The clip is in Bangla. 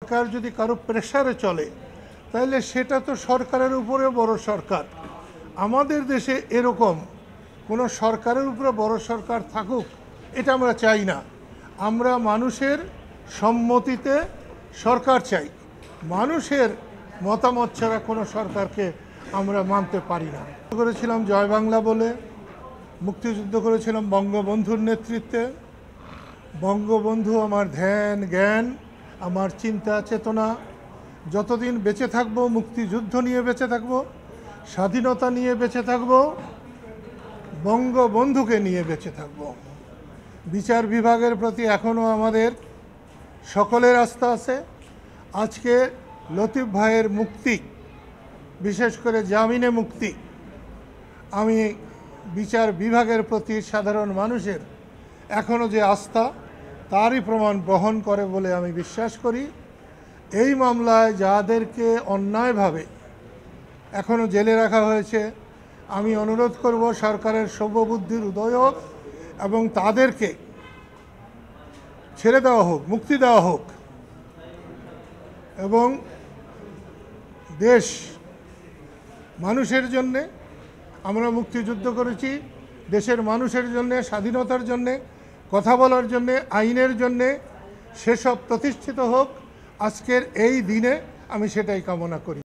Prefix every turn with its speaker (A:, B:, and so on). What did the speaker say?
A: সরকার যদি কারো প্রেসারে চলে তাহলে সেটা তো সরকারের উপরে বড় সরকার। আমাদের দেশে এরকম কোনো সরকারের উপরে বড় সরকার থাকুক এটা আমরা চাই না। আমরা মানুষের সম্মতিতে সরকার চাই। মানুষের মতামত ছাড়া কোনো সরকারকে আমরা মানতে পারি না। করেছিলাম জয় বাংলা বলে, মুক্তিযুদ্ধ করেছিলাম বঙ্গবন্ধুর নেতৃত্বে। বঙ্গবন্ধু আমার ধ্যান জ্ঞান, আমার চিন্তা চেতনা। যতদিন বেঁচে থাকবো মুক্তিযুদ্ধ নিয়ে বেঁচে থাকবো, স্বাধীনতা নিয়ে বেঁচে থাকবো, বঙ্গবন্ধুকে নিয়ে বেঁচে থাকবো। বিচার বিভাগের প্রতি এখনও আমাদের সকলের আস্থা আছে। আজকে লতিফ ভাইয়ের মুক্তি, বিশেষ করে জামিনে মুক্তি, আমি বিচার বিভাগের প্রতি সাধারণ মানুষের এখনও যে আস্থা তারই প্রমাণ বহন করে বলে আমি বিশ্বাস করি। এই মামলায় যাদেরকে অন্যায়ভাবে এখনও জেলে রাখা হয়েছে, আমি অনুরোধ করব সরকারের সর্ববুদ্ধির উদয় হোক এবং তাদেরকে ছেড়ে দেওয়া হোক, মুক্তি দেওয়া হোক। এবং দেশ মানুষের জন্যে আমরা মুক্তিযুদ্ধ করেছি, দেশের মানুষের জন্যে, স্বাধীনতার জন্যে, কথা বলার জন্যে, আইনের জন্যে, সেসব প্রতিষ্ঠিত হোক। আজকের এই দিনে আমি সেটাই কামনা করি।